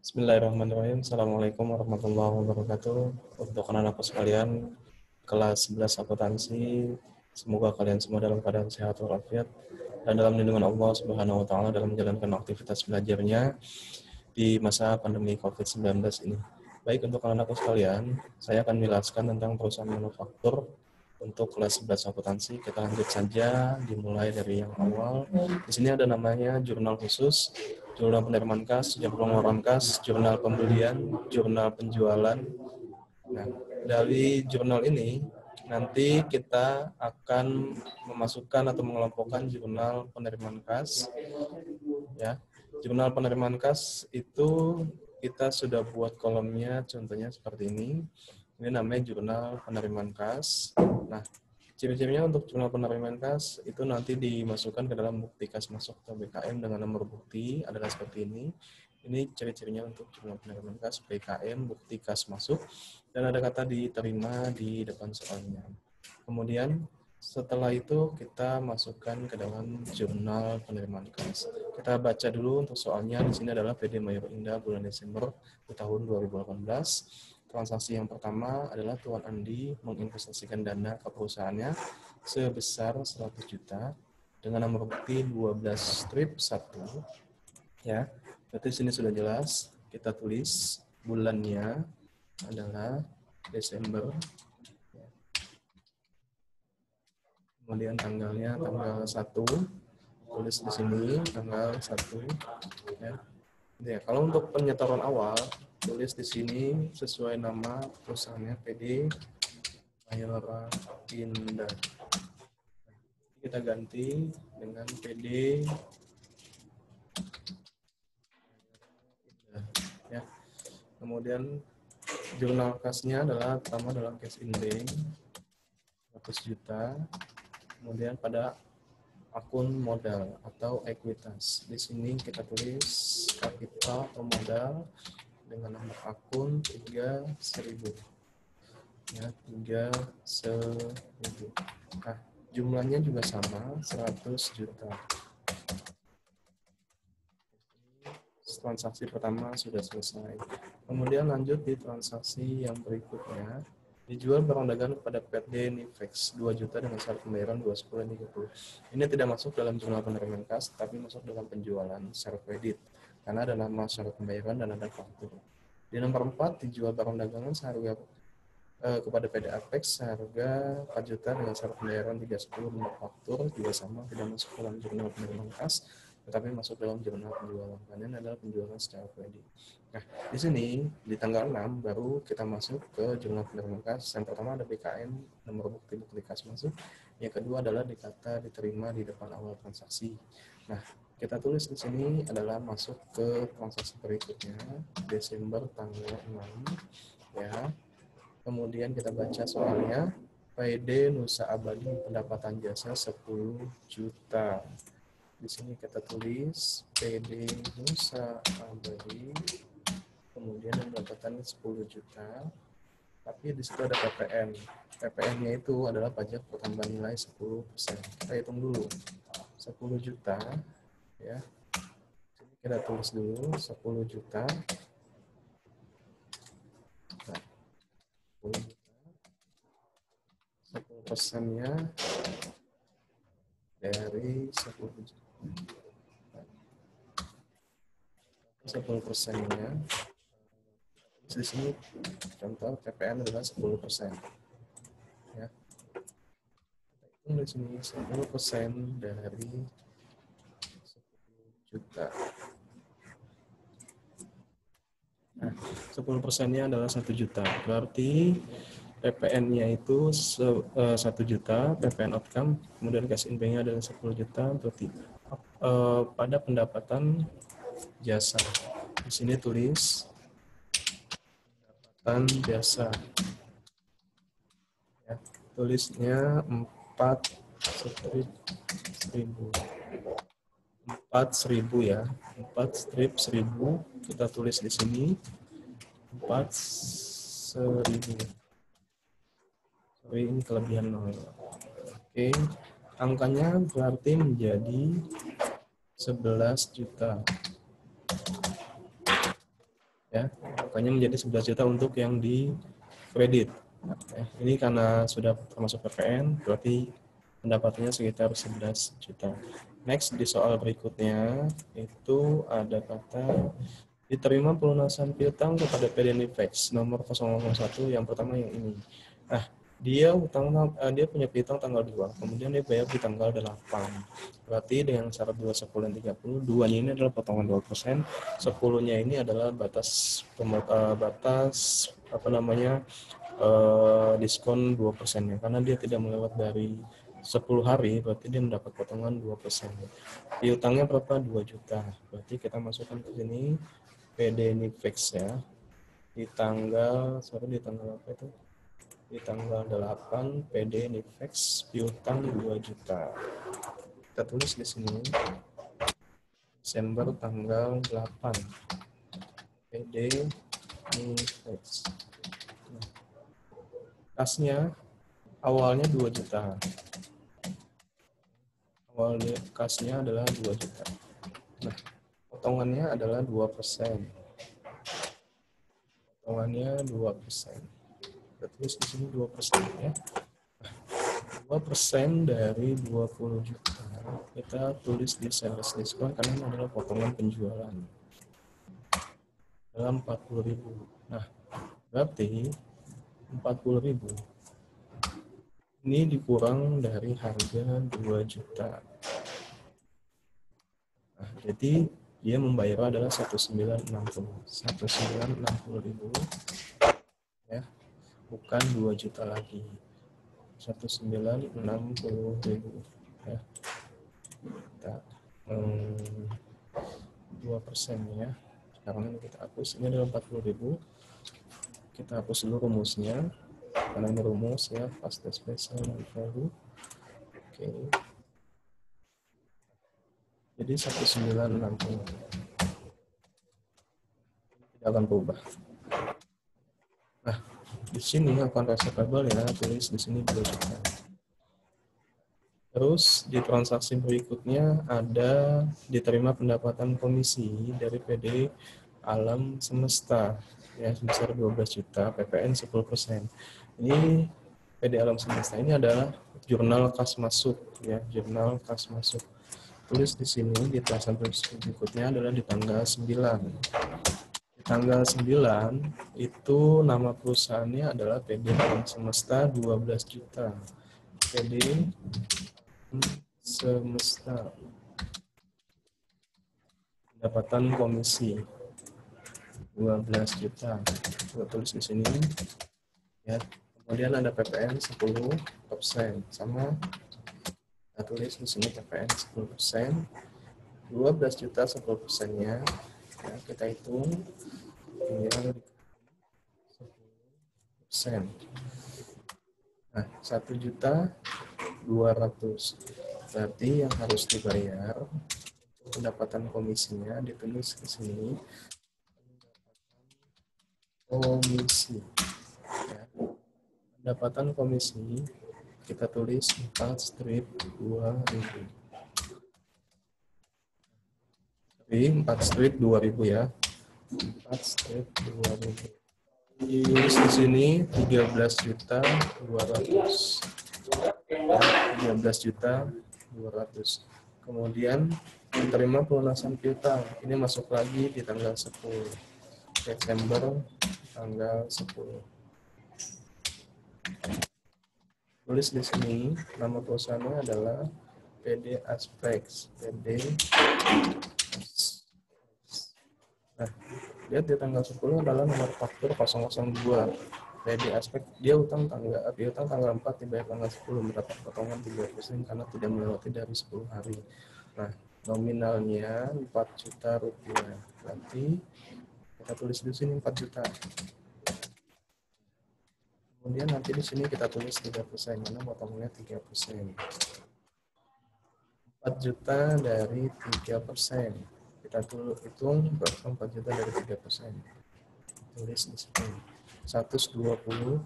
Bismillahirrahmanirrahim. Assalamualaikum warahmatullahi wabarakatuh. Untuk anak-anakku sekalian, kelas 11 akuntansi, semoga kalian semua dalam keadaan sehat walafiat dan dalam lindungan Allah Subhanahu wa taala dalam menjalankan aktivitas belajarnya di masa pandemi Covid-19 ini. Baik, untuk anak-anakku sekalian, saya akan menjelaskan tentang perusahaan manufaktur untuk kelas 11 akuntansi. Kita lanjut saja, dimulai dari yang awal. Di sini ada namanya jurnal khusus, jurnal penerimaan kas, jurnal pengeluaran kas, jurnal pembelian, jurnal penjualan. Nah, dari jurnal ini nanti kita akan memasukkan atau mengelompokkan jurnal penerimaan kas. Ya, jurnal penerimaan kas itu kita sudah buat kolomnya, contohnya seperti ini. Ini namanya jurnal penerimaan kas. Nah, ciri-cirinya untuk jurnal penerimaan kas itu nanti dimasukkan ke dalam bukti kas masuk atau BKM dengan nomor bukti adalah seperti ini. Ini ciri-cirinya untuk jurnal penerimaan kas, BKM, bukti kas masuk, dan ada kata diterima di depan soalnya. Kemudian setelah itu kita masukkan ke dalam jurnal penerimaan kas. Kita baca dulu untuk soalnya. Di sini adalah PD Mayor Indah bulan Desember tahun 2018. Transaksi yang pertama adalah Tuan Andi menginvestasikan dana ke perusahaannya sebesar 100 juta dengan nomor bukti 12 strip 1. Ya, berarti sini sudah jelas. Kita tulis bulannya adalah Desember. Kemudian tanggalnya tanggal 1. Tulis di sini tanggal 1. Ya, kalau untuk penyetoran awal tulis di sini sesuai nama perusahaannya PD Mayor Indah. Kita ganti dengan PD Indah. Ya. Kemudian jurnal kasnya adalah pertama dalam cash in bank 100 juta. Kemudian pada akun modal atau ekuitas. Di sini kita tulis kapital atau modal dengan nomor akun 3.000. Ya, 3.000. Nah, jumlahnya juga sama, 100 juta. Transaksi pertama sudah selesai. Kemudian lanjut di transaksi yang berikutnya. Dijual barang dagangan kepada PT Nifex 2 juta dengan syarat pembayaran 210 dan 30. Ini tidak masuk dalam jurnal penerimaan kas, tapi masuk dalam penjualan secara kredit. Karena ada nama syarat pembayaran dan ada faktur. Di nomor 4, dijual barang dagangan seharga kepada PT Apex seharga 4 juta dengan syarat pembayaran 310 dan faktur juga sama, tidak masuk dalam jurnal penerimaan kas, tetapi masuk dalam jurnal penjualan. Karena ini adalah penjualan secara kredit. Nah, di sini di tanggal 6 baru kita masuk ke jurnal penerimaan kas. Yang pertama ada BKM, nomor bukti kas masuk. Yang kedua adalah dikata diterima di depan awal transaksi. Nah, kita tulis di sini adalah masuk ke transaksi berikutnya Desember tanggal 6 ya. Kemudian kita baca soalnya. PD Nusa Abadi pendapatan jasa 10 juta. Di sini kita tulis PD Nusa Abadi, kemudian pendapatan 10 juta. Tapi di situ ada PPN. PPN-nya itu adalah pajak pertambahan nilai 10%. Kita hitung dulu. 10 juta ya. Kita tulis dulu 10 juta. Nah, 10%-nya dari 10 juta. 10%-nya di sini contoh PPN adalah 10%. Ya. Di sini 10% dari 10 juta. Nah, 10%-nya adalah 1 juta. Berarti PPN-nya itu 1 juta, PPN outcome, kemudian cash in bank-nya adalah 10 juta, berarti pada pendapatan jasa. Di sini tulis pendapatan jasa. Ya, tulisnya 4.000 ya. 4 strip 1.000. Kita tulis di sini 4.000. Sorry, ini kelebihan 0. Oke. Angkanya berarti menjadi 11 juta. ya, makanya menjadi 11 juta untuk yang di kredit. Nah, ini karena sudah termasuk PPN, berarti pendapatannya sekitar 11 juta. Next, di soal berikutnya itu ada kata diterima pelunasan piutang kepada PD Nifex nomor 001, yang pertama yang ini. Nah, dia punya piutang tanggal 2, kemudian dia bayar di tanggal 8. Berarti dengan syarat 2, 10, dan 30, duanya ini adalah potongan 2%, 10-nya ini adalah batas diskon 2%-nya, karena dia tidak melewat dari 10 hari, berarti dia mendapat potongan 2%. Piutangnya berapa? 2 juta. Berarti kita masukkan ke sini PD Nifex ya. Di tanggal apa itu? Di tanggal 8 PD Nifex piutang 2 juta. Kita tulis di sini Desember tanggal 8 PD Nifex. Kasnya awalnya 2 juta. Awal kasnya adalah 2 juta. Nah, potongannya adalah 2%. Potongannya 2%. Kita tulis di sini 2% ya. 2% dari 20 juta. Kita tulis di sales diskon karena ini adalah potongan penjualan. Dalam 40.000. Nah, berarti 40.000 ini dikurang dari harga 2 juta. Nah, jadi dia membayar adalah 1960.000 ya, bukan 2 juta lagi. 1960.000 ya. Kita 2% ya. Sekarang ini kita hapus, ini adalah 40.000. Kita hapus dulu rumusnya karena ini rumus ya, past special value. Oke. Jadi 1960 tidak akan berubah. Nah, di sini akan reservable ya, tulis di sini 2 juta. Terus di transaksi berikutnya ada diterima pendapatan komisi dari PD Alam Semesta ya, sebesar 12 juta, PPN 10%. Ini PD Alam Semesta ini adalah jurnal kas masuk ya, jurnal kas masuk. Tulis di sini di transaksi berikutnya adalah di tanggal 9. Di tanggal 9 itu nama perusahaannya adalah PD Alam Semesta 12 juta. PD Semesta. Pendapatan komisi 12 juta. Kita tulis di sini ya. Kemudian ada PPN 10%, sama kita tulis di sini PPN 10%. 12 juta 10%-nya ya, kita hitung tinggal 10%. Nah, 1.200.000. Berarti yang harus dibayar pendapatan komisinya ditulis di sini komisi ya. Pendapatan komisi kita tulis 4/2000. Jadi 4/2000 ya. 4/2000. Tulis di sini 13.200. 13.200. Kemudian menerima pelunasan piutang. Ini masuk lagi di tanggal 10 Desember tanggal 10. Tulis di sini nama perusahaannya adalah PD Aspex. PD. Nah, lihat di tanggal 10 adalah nomor faktur 002. PD Aspek, dia utang tanggal 4 dibayar tanggal 10, mendapat potongan 3% karena tidak melewati dari 10 hari. Nah, nominalnya 4 juta rupiah. Berarti kita tulis di sini 4 juta. Kemudian nanti di sini kita tulis 3%, karena potongannya 3%. 4 juta dari 3%. Kita hitung 4 juta dari 3%. Tulis di sini 120.000.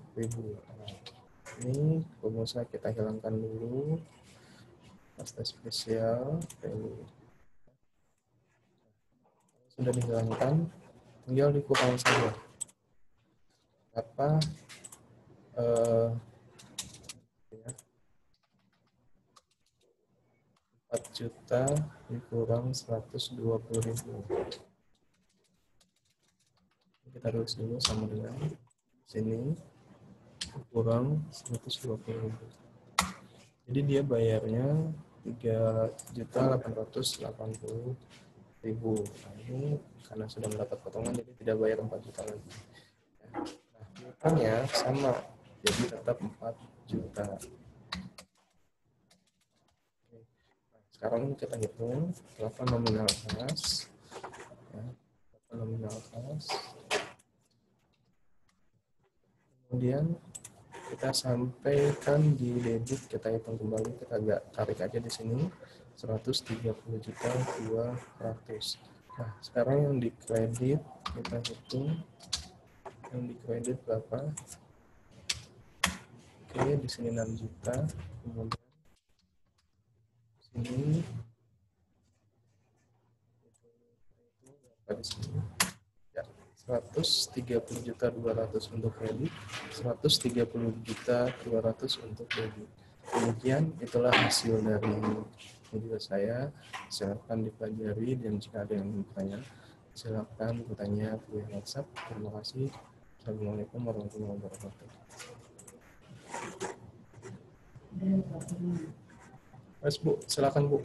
Ini pengusaha kita hilangkan dulu. Pasta spesial. Sudah dihilangkan, tinggal dikurang saja. Apa ya, 4 juta dikurang 120.000. Kita tulis dulu sama dengan sini kurang 120.000. Jadi dia bayarnya 3.880.000. Nah, ini karena sudah mendapat potongan jadi tidak bayar 4 juta lagi. Nah, piutangnya sama, jadi tetap 4 juta. Nah, sekarang kita hitung berapa nominal kas. Ya, berapa nominal kas. Kemudian kita sampaikan di debit, kita hitung kembali, kita agak tarik aja di sini 130.200. Nah, sekarang yang di kredit kita hitung yang di kredit berapa. Oke, di sini 6 juta, kemudian sini berapa di sini ya, 130.200 untuk kredit, 130.200 untuk debit. Demikian itulah hasil dari video saya. Silakan dipelajari dan jika ada yang bertanya silakan bertanya via WhatsApp. Terima kasih. Assalamualaikum warahmatullahi wabarakatuh. Mas Bu, silakan Bu.